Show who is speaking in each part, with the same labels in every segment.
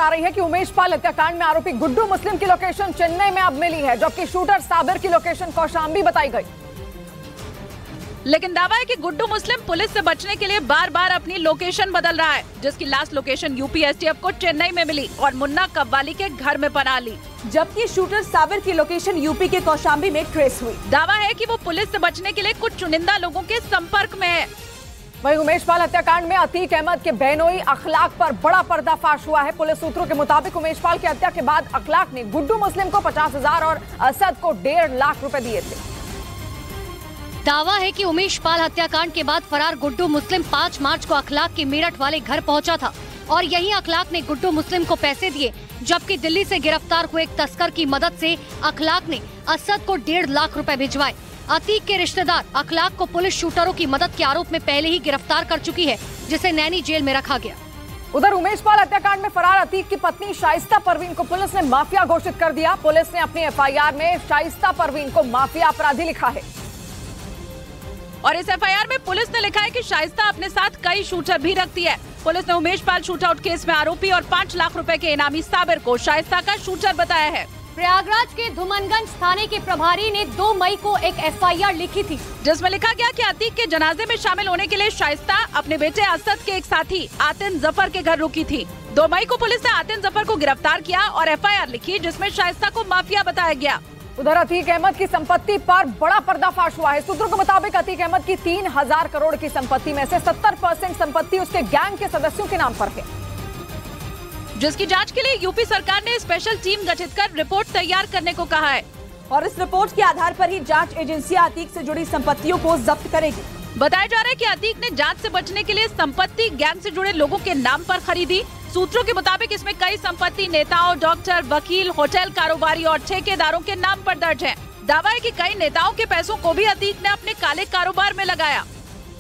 Speaker 1: आ रही है कि उमेश पाल हत्याकांड में आरोपी गुड्डू मुस्लिम की लोकेशन चेन्नई में अब मिली है, जबकि शूटर साबिर की लोकेशन कौशाम्बी बताई गई।
Speaker 2: लेकिन दावा है कि गुड्डू मुस्लिम पुलिस से बचने के लिए बार बार अपनी लोकेशन बदल रहा है, जिसकी लास्ट लोकेशन यूपी एसटीएफ को चेन्नई में मिली और मुन्ना कव्वाली के घर में पना ली,
Speaker 3: जबकि शूटर साबिर की लोकेशन यूपी के कौशाम्बी में ट्रेस हुई।
Speaker 2: दावा है कि वो पुलिस से बचने के लिए कुछ चुनिंदा लोगों के संपर्क में है।
Speaker 1: वहीं उमेश पाल हत्याकांड में अतीक अहमद के बहनोई अखलाक पर बड़ा पर्दाफाश हुआ है। पुलिस सूत्रों के मुताबिक उमेश पाल की हत्या के बाद अखलाक ने गुड्डू मुस्लिम को 50,000 और असद को 1.5 लाख रुपए दिए थे।
Speaker 4: दावा है कि उमेश पाल हत्याकांड के बाद फरार गुड्डू मुस्लिम 5 मार्च को अखलाक के मेरठ वाले घर पहुंचा था और यहीं अखलाक ने गुड्डू मुस्लिम को पैसे दिए, जबकि दिल्ली से गिरफ्तार हुए एक तस्कर की मदद से अखलाक ने असद को 1.5 लाख रुपए भिजवाए। अतीक के रिश्तेदार अखलाक को पुलिस शूटरों की मदद के आरोप में पहले ही गिरफ्तार कर चुकी है, जिसे नैनी जेल में रखा गया।
Speaker 1: उधर उमेश पाल हत्याकांड में फरार अतीक की पत्नी शाइस्ता परवीन को पुलिस ने माफिया घोषित कर दिया। पुलिस ने अपनी एफआईआर में शाइस्ता परवीन को माफिया अपराधी लिखा है
Speaker 2: और इस एफआईआर में पुलिस ने लिखा है कि शाइस्ता अपने साथ कई शूटर भी रखती है। पुलिस ने उमेश पाल शूटआउट केस में आरोपी और 5 लाख रुपए के इनामी साबिर को शाइस्ता का शूटर बताया है।
Speaker 4: प्रयागराज के धुमनगंज थाने के प्रभारी ने 2 मई को एक एफआईआर लिखी थी,
Speaker 2: जिसमें लिखा गया कि अतीक के जनाजे में शामिल होने के लिए शाइस्ता अपने बेटे असद के एक साथी आतिन जफर के घर रुकी थी। 2 मई को पुलिस ने आतिन जफर को गिरफ्तार किया और एफआईआर लिखी, जिसमें शाइस्ता को माफिया बताया गया।
Speaker 1: उधर अतीक अहमद की संपत्ति पर बड़ा पर्दाफाश हुआ है। सूत्रों के मुताबिक अतीक अहमद की 3,000 करोड़ की संपत्ति में से 70% संपत्ति उसके गैंग के सदस्यों के नाम पर है,
Speaker 2: जिसकी जांच के लिए यूपी सरकार ने स्पेशल टीम गठित कर रिपोर्ट तैयार करने को कहा है
Speaker 3: और इस रिपोर्ट के आधार पर ही जांच एजेंसियां अतीक से जुड़ी संपत्तियों को जब्त करेगी।
Speaker 2: बताया जा रहा है कि अतीक ने जांच से बचने के लिए संपत्ति गैंग से जुड़े लोगों के नाम पर खरीदी। सूत्रों के मुताबिक इसमें कई संपत्ति नेताओं, डॉक्टर, वकील, होटल कारोबारी और ठेकेदारों के नाम पर दर्ज है। दावा है कि कई नेताओं के पैसों को भी अतीक ने अपने काले कारोबार में लगाया।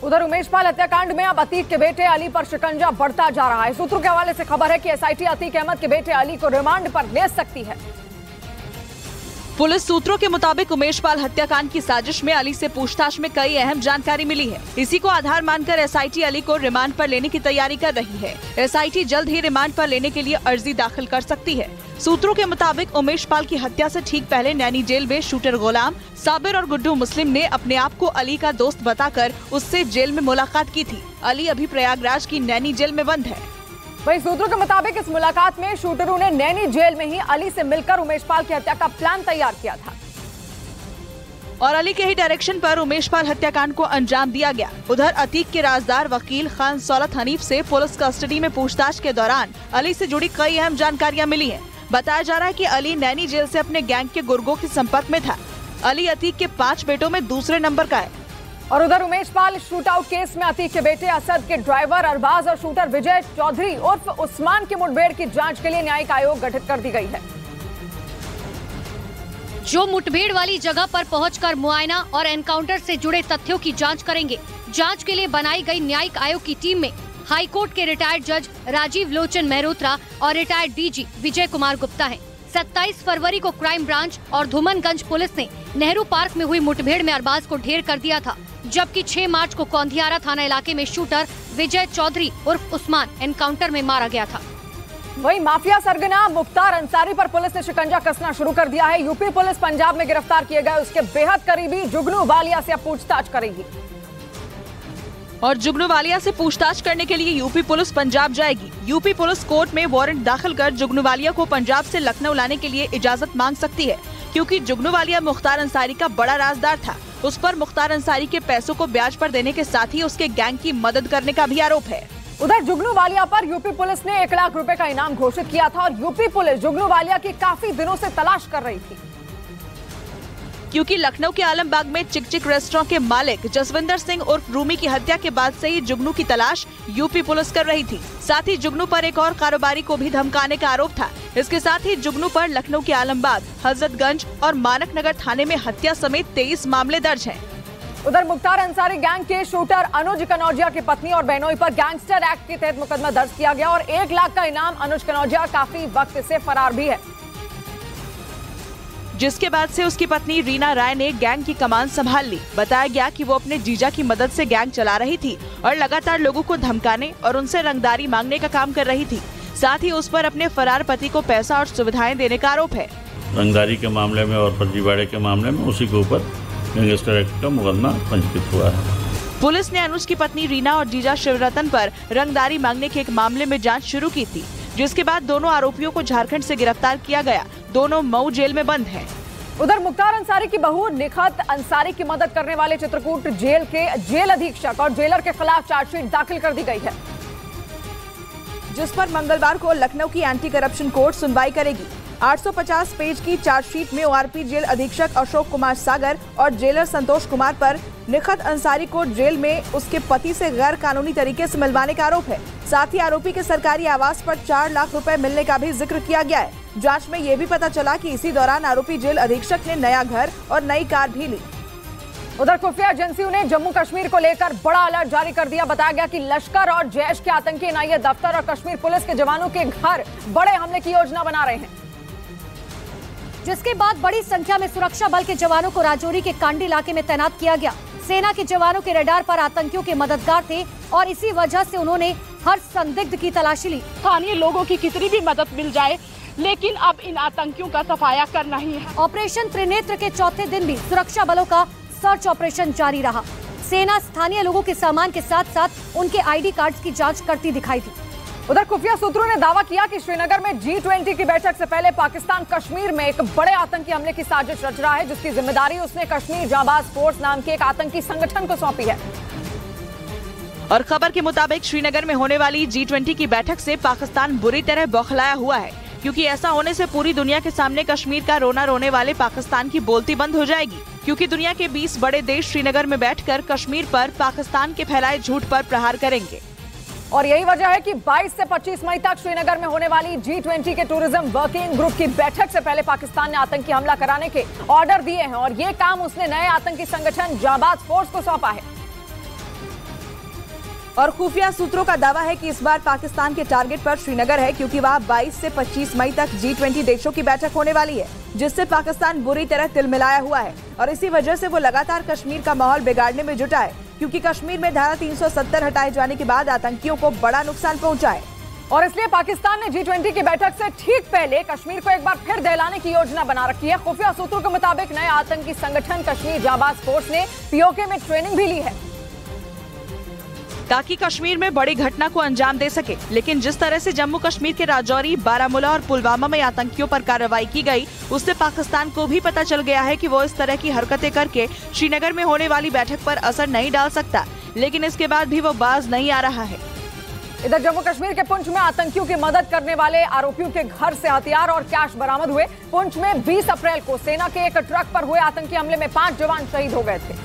Speaker 1: उधर उमेश पाल हत्याकांड में अब अतीक के बेटे अली पर शिकंजा बढ़ता जा रहा है। सूत्रों के हवाले से खबर है कि एसआईटी अतीक अहमद के बेटे अली को रिमांड पर ले सकती है।
Speaker 2: पुलिस सूत्रों के मुताबिक उमेश पाल हत्याकांड की साजिश में अली से पूछताछ में कई अहम जानकारी मिली है। इसी को आधार मानकर एसआईटी अली को रिमांड पर लेने की तैयारी कर रही है। एसआईटी जल्द ही रिमांड पर लेने के लिए अर्जी दाखिल कर सकती है। सूत्रों के मुताबिक उमेश पाल की हत्या से ठीक पहले नैनी जेल में शूटर गुलाम, साबिर और गुड्डू मुस्लिम ने अपने आप को अली का दोस्त बताकर उससे जेल में मुलाकात की थी। अली अभी प्रयागराज की नैनी जेल में बंद है।
Speaker 1: वहीं सूत्रों के मुताबिक इस मुलाकात में शूटरों ने नैनी जेल में ही अली से मिलकर उमेश पाल की हत्या का प्लान तैयार किया था
Speaker 2: और अली के ही डायरेक्शन पर उमेश पाल हत्याकांड को अंजाम दिया गया। उधर अतीक के राजदार वकील खान सौलत हनीफ से पुलिस कस्टडी में पूछताछ के दौरान अली से जुड़ी कई अहम जानकारियां मिली हैं। बताया जा रहा है कि अली नैनी जेल से अपने गैंग के गुर्गों के संपर्क में था। अली अतीक के 5 बेटों में दूसरे नंबर का है।
Speaker 1: और उधर उमेश पाल शूटआउट केस में अतीक के बेटे असद के ड्राइवर अरबाज और शूटर विजय चौधरी उर्फ उस्मान की मुठभेड़ की जांच के लिए न्यायिक आयोग गठित कर दी गई है,
Speaker 4: जो मुठभेड़ वाली जगह पर पहुंचकर मुआयना और एनकाउंटर से जुड़े तथ्यों की जांच करेंगे। जांच के लिए बनाई गई न्यायिक आयोग की टीम में हाई कोर्ट के रिटायर्ड जज राजीव लोचन मेहरोत्रा और रिटायर्ड डीजी विजय कुमार गुप्ता हैं। 27 फरवरी को क्राइम ब्रांच और धुमनगंज पुलिस ने नेहरू पार्क में हुई मुठभेड़ में अरबाज को ढेर कर दिया था, जबकि 6 मार्च को कौंधियारा थाना इलाके में शूटर विजय चौधरी उर्फ उस्मान एनकाउंटर में मारा गया था।
Speaker 1: वहीं माफिया सरगना मुख्तार अंसारी पर पुलिस ने शिकंजा कसना शुरू कर दिया है। यूपी पुलिस पंजाब में गिरफ्तार किए गए उसके बेहद करीबी जुगनू वालिया से अब पूछताछ करेगी
Speaker 2: और जुगनू वालिया से पूछताछ करने के लिए यूपी पुलिस पंजाब जाएगी। यूपी पुलिस कोर्ट में वारंट दाखिल कर जुगनू वालिया को पंजाब से लखनऊ लाने के लिए इजाजत मांग सकती है, क्योंकि जुगनू वालिया मुख्तार अंसारी का बड़ा राजदार था। उस पर मुख्तार अंसारी के पैसों को ब्याज पर देने के साथ ही उसके गैंग की मदद करने का भी आरोप है।
Speaker 1: उधर जुगनू वालिया पर यूपी पुलिस ने 1 लाख रुपए का इनाम घोषित किया था और यूपी पुलिस जुगनू वालिया की काफी दिनों से तलाश कर रही थी,
Speaker 2: क्योंकि लखनऊ के आलमबाग में चिक चिक रेस्टोरेंट के मालिक जसविंदर सिंह उर्फ रूमी की हत्या के बाद से ही जुगनू की तलाश यूपी पुलिस कर रही थी। साथ ही जुगनू पर एक और कारोबारी को भी धमकाने का आरोप था। इसके साथ ही जुगनू पर लखनऊ के आलमबाग, हजरतगंज और मानक नगर थाने में हत्या समेत 23 मामले दर्ज हैं।
Speaker 1: उधर मुख्तार अंसारी गैंग के शूटर अनुज कनौजिया की पत्नी और बहनोई पर गैंगस्टर एक्ट के तहत मुकदमा दर्ज किया गया और 1 लाख का इनाम। अनुज कनौजिया काफी वक्त से फरार भी है,
Speaker 2: जिसके बाद से उसकी पत्नी रीना राय ने गैंग की कमान संभाल ली। बताया गया कि वो अपने जीजा की मदद से गैंग चला रही थी और लगातार लोगों को धमकाने और उनसे रंगदारी मांगने का काम कर रही थी। साथ ही उस पर अपने फरार पति को पैसा और सुविधाएं देने का आरोप है।
Speaker 5: रंगदारी के मामले में और फर्जीवाड़े के मामले में उसी के ऊपर गैंगस्टर एक्ट का मुकदमा पंजीकृत हुआ है।
Speaker 2: पुलिस ने अनुज की पत्नी रीना और जीजा शिवरतन पर रंगदारी मांगने के एक मामले में जांच शुरू की थी, जिसके बाद दोनों आरोपियों को झारखंड से गिरफ्तार किया गया। दोनों मऊ जेल में बंद हैं।
Speaker 1: उधर मुख्तार अंसारी की बहू निखत अंसारी की मदद करने वाले चित्रकूट जेल के जेल अधीक्षक और जेलर के खिलाफ चार्जशीट दाखिल कर दी गई है,
Speaker 3: जिस पर मंगलवार को लखनऊ की एंटी करप्शन कोर्ट सुनवाई करेगी। 850 पेज की चार्जशीट में ओआरपी जेल अधीक्षक अशोक कुमार सागर और जेलर संतोष कुमार पर निखत अंसारी को जेल में उसके पति से गैर कानूनी तरीके से मिलवाने का आरोप है। साथ ही आरोपी के सरकारी आवास पर 4 लाख रुपए मिलने का भी जिक्र किया गया है। जांच में ये भी पता चला कि इसी दौरान आरोपी जेल अधीक्षक ने नया घर और नई कार भी ली।
Speaker 1: उधर खुफिया एजेंसियों ने जम्मू कश्मीर को लेकर बड़ा अलर्ट जारी कर दिया। बताया गया कि लश्कर और जैश के आतंकी एनआईए दफ्तर और कश्मीर पुलिस के जवानों के घर बड़े हमले की योजना बना रहे हैं,
Speaker 4: जिसके बाद बड़ी संख्या में सुरक्षा बल के जवानों को राजौरी के कांडी इलाके में तैनात किया गया। सेना के जवानों के रडार पर आतंकियों के मददगार थे और इसी वजह से उन्होंने हर संदिग्ध की तलाशी ली।
Speaker 6: स्थानीय लोगों की कितनी भी मदद मिल जाए, लेकिन अब इन आतंकियों का सफाया करना ही है।
Speaker 4: ऑपरेशन त्रिनेत्र के चौथे दिन भी सुरक्षा बलों का सर्च ऑपरेशन जारी रहा। सेना स्थानीय लोगों के सामान के साथ साथ उनके आईडी कार्ड्स की जांच करती दिखाई दी।
Speaker 1: उधर खुफिया सूत्रों ने दावा किया कि श्रीनगर में G20 की बैठक से पहले पाकिस्तान कश्मीर में एक बड़े आतंकी हमले की साजिश रच रहा है, जिसकी जिम्मेदारी उसने कश्मीर जाबाज फोर्स नाम के एक आतंकी संगठन को सौंपी है।
Speaker 2: और खबर के मुताबिक श्रीनगर में होने वाली G20 की बैठक से पाकिस्तान बुरी तरह बौखलाया हुआ है, क्योंकि ऐसा होने से पूरी दुनिया के सामने कश्मीर का रोना रोने वाले पाकिस्तान की बोलती बंद हो जाएगी, क्योंकि दुनिया के 20 बड़े देश श्रीनगर में बैठकर कश्मीर पर पाकिस्तान के फैलाए झूठ पर प्रहार करेंगे।
Speaker 1: और यही वजह है कि 22 से 25 मई तक श्रीनगर में होने वाली G20 के टूरिज्म वर्किंग ग्रुप की बैठक से पहले पाकिस्तान ने आतंकी हमला कराने के ऑर्डर दिए हैं और ये काम उसने नए आतंकी संगठन जाबाज फोर्स को सौंपा है।
Speaker 3: और खुफिया सूत्रों का दावा है कि इस बार पाकिस्तान के टारगेट पर श्रीनगर है, क्योंकि वहां 22 से 25 मई तक G20 देशों की बैठक होने वाली है, जिससे पाकिस्तान बुरी तरह तिलमिलाया हुआ है और इसी वजह से वो लगातार कश्मीर का माहौल बिगाड़ने में जुटा है, क्योंकि कश्मीर में धारा 370 हटाए जाने के बाद आतंकियों को बड़ा नुकसान पहुंचा है।
Speaker 1: और इसलिए पाकिस्तान ने G20 की बैठक से ठीक पहले कश्मीर को एक बार फिर दहलाने की योजना बना रखी है। खुफिया सूत्रों के मुताबिक नए आतंकी संगठन कश्मीर जाबाज फोर्स ने POK में ट्रेनिंग भी ली है,
Speaker 2: ताकि कश्मीर में बड़ी घटना को अंजाम दे सके। लेकिन जिस तरह से जम्मू कश्मीर के राजौरी, बारामूला और पुलवामा में आतंकियों पर कार्रवाई की गई, उससे पाकिस्तान को भी पता चल गया है कि वो इस तरह की हरकतें करके श्रीनगर में होने वाली बैठक पर असर नहीं डाल सकता। लेकिन इसके बाद भी वो बाज नहीं आ रहा है।
Speaker 1: इधर जम्मू कश्मीर के पुंछ में आतंकियों की मदद करने वाले आरोपियों के घर से हथियार और कैश बरामद हुए। पुंछ में 20 अप्रैल को सेना के एक ट्रक पर हुए आतंकी हमले में 5 जवान शहीद हो गए थे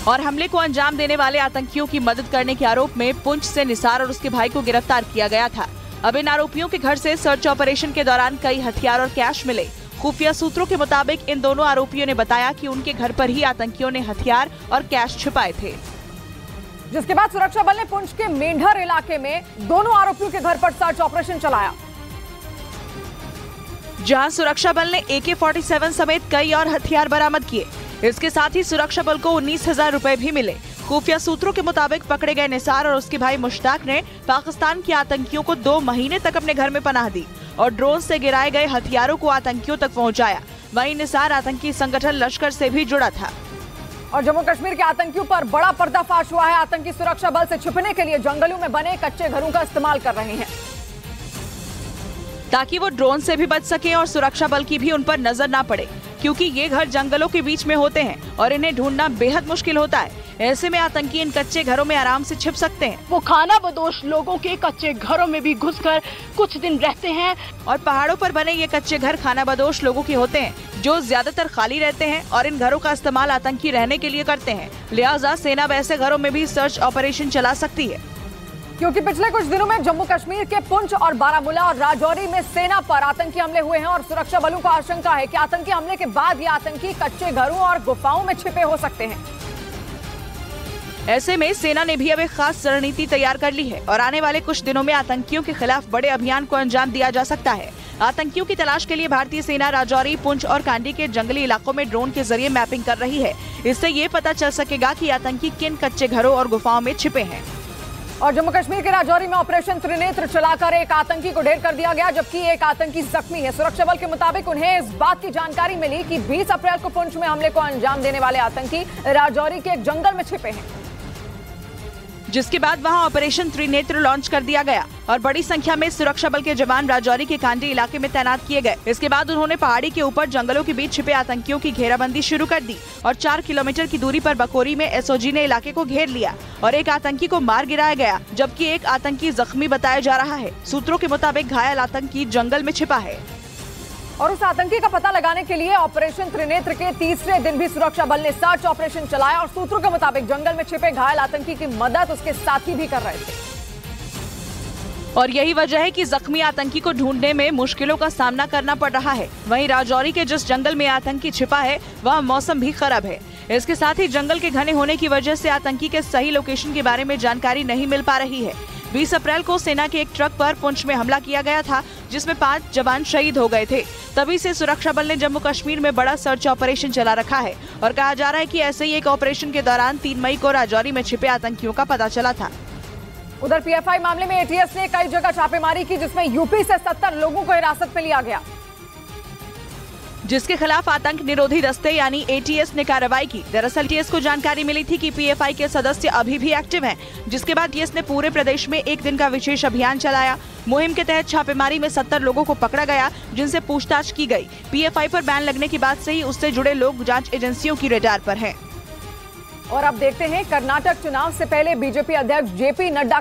Speaker 2: और हमले को अंजाम देने वाले आतंकियों की मदद करने के आरोप में पुंछ से निसार और उसके भाई को गिरफ्तार किया गया था। अब इन आरोपियों के घर से सर्च ऑपरेशन के दौरान कई हथियार और कैश मिले। खुफिया सूत्रों के मुताबिक इन दोनों आरोपियों ने बताया कि उनके घर पर ही आतंकियों ने हथियार और कैश छिपाए थे,
Speaker 1: जिसके बाद सुरक्षा बल ने पुंछ के मेंढर इलाके में दोनों आरोपियों के घर पर सर्च ऑपरेशन चलाया,
Speaker 2: जहां सुरक्षा बल ने AK-47 समेत कई और हथियार बरामद किए। इसके साथ ही सुरक्षा बल को 19,000 रुपए भी मिले। खुफिया सूत्रों के मुताबिक पकड़े गए निसार और उसके भाई मुश्ताक ने पाकिस्तान के आतंकियों को 2 महीने तक अपने घर में पनाह दी और ड्रोन से गिराए गए हथियारों को आतंकियों तक पहुंचाया। वहीं निसार आतंकी संगठन लश्कर से भी जुड़ा था।
Speaker 1: और जम्मू कश्मीर के आतंकियों पर बड़ा पर्दाफाश हुआ है। आतंकी सुरक्षा बल से छिपने के लिए जंगलों में बने कच्चे घरों का इस्तेमाल कर रहे हैं,
Speaker 2: ताकि वो ड्रोन से भी बच सके और सुरक्षा बल की भी उन पर नजर ना पड़े, क्योंकि ये घर जंगलों के बीच में होते हैं और इन्हें ढूंढना बेहद मुश्किल होता है। ऐसे में आतंकी इन कच्चे घरों में आराम से छिप सकते हैं।
Speaker 6: वो खाना बदोश लोगों के कच्चे घरों में भी घुसकर कुछ दिन रहते हैं
Speaker 2: और पहाड़ों पर बने ये कच्चे घर खाना बदोश लोगों के होते हैं, जो ज्यादातर खाली रहते हैं और इन घरों का इस्तेमाल आतंकी रहने के लिए करते हैं। लिहाजा सेना वैसे घरों में भी सर्च ऑपरेशन चला सकती है,
Speaker 1: क्योंकि पिछले कुछ दिनों में जम्मू कश्मीर के पुंछ और बारामूला और राजौरी में सेना पर आतंकी हमले हुए हैं और सुरक्षा बलों को आशंका है कि आतंकी हमले के बाद ये आतंकी कच्चे घरों और गुफाओं में छिपे हो सकते हैं।
Speaker 2: ऐसे में सेना ने भी अब एक खास रणनीति तैयार कर ली है और आने वाले कुछ दिनों में आतंकियों के खिलाफ बड़े अभियान को अंजाम दिया जा सकता है। आतंकियों की तलाश के लिए भारतीय सेना राजौरी, पुंछ और कांडी के जंगली इलाकों में ड्रोन के जरिए मैपिंग कर रही है। इससे ये पता चल सकेगा कि आतंकी किन कच्चे घरों और गुफाओं में छिपे हैं।
Speaker 1: और जम्मू कश्मीर के राजौरी में ऑपरेशन त्रिनेत्र चलाकर एक आतंकी को ढेर कर दिया गया, जबकि एक आतंकी जख्मी है। सुरक्षा बल के मुताबिक उन्हें इस बात की जानकारी मिली कि 20 अप्रैल को पुंछ में हमले को अंजाम देने वाले आतंकी राजौरी के एक जंगल में छिपे हैं,
Speaker 2: जिसके बाद वहां ऑपरेशन त्रिनेत्र लॉन्च कर दिया गया और बड़ी संख्या में सुरक्षा बल के जवान राजौरी के कांडी इलाके में तैनात किए गए। इसके बाद उन्होंने पहाड़ी के ऊपर जंगलों के बीच छिपे आतंकियों की घेराबंदी शुरू कर दी और 4 किलोमीटर की दूरी पर बकोरी में एसओजी ने इलाके को घेर लिया और एक आतंकी को मार गिराया गया, जबकि एक आतंकी जख्मी बताया जा रहा है। सूत्रों के मुताबिक घायल आतंकी जंगल में छिपा है
Speaker 1: और उस आतंकी का पता लगाने के लिए ऑपरेशन त्रिनेत्र के तीसरे दिन भी सुरक्षा बल ने सर्च ऑपरेशन चलाया और सूत्रों के मुताबिक जंगल में छिपे घायल आतंकी की मदद उसके साथी भी कर रहे थे।
Speaker 2: और यही वजह है कि जख्मी आतंकी को ढूंढने में मुश्किलों का सामना करना पड़ रहा है। वहीं राजौरी के जिस जंगल में आतंकी छिपा है वह मौसम भी खराब है। इसके साथ ही जंगल के घने होने की वजह से आतंकी के सही लोकेशन के बारे में जानकारी नहीं मिल पा रही है। 20 अप्रैल को सेना के एक ट्रक पर पुंछ में हमला किया गया था, जिसमें 5 जवान शहीद हो गए थे। तभी से सुरक्षा बल ने जम्मू कश्मीर में बड़ा सर्च ऑपरेशन चला रखा है और कहा जा रहा है कि ऐसे ही एक ऑपरेशन के दौरान 3 मई को राजौरी में छिपे आतंकियों का पता चला था।
Speaker 1: उधर पीएफआई मामले में एटीएस ने कई जगह छापेमारी की, जिसमें यूपी से 70 लोगों को हिरासत में लिया गया,
Speaker 2: जिसके खिलाफ आतंक निरोधी दस्ते यानी एटीएस ने कार्रवाई की। दरअसल एटीएस को जानकारी मिली थी कि पीएफआई के सदस्य अभी भी एक्टिव हैं, जिसके बाद एटीएस ने पूरे प्रदेश में एक दिन का विशेष अभियान चलाया। मुहिम के तहत छापेमारी में 70 लोगों को पकड़ा गया, जिनसे पूछताछ की गई। पीएफआई पर बैन लगने के बाद से ही उससे जुड़े लोग जांच एजेंसियों की रडार पर हैं।
Speaker 1: और अब देखते हैं कर्नाटक चुनाव से पहले बीजेपी अध्यक्ष जेपी नड्डा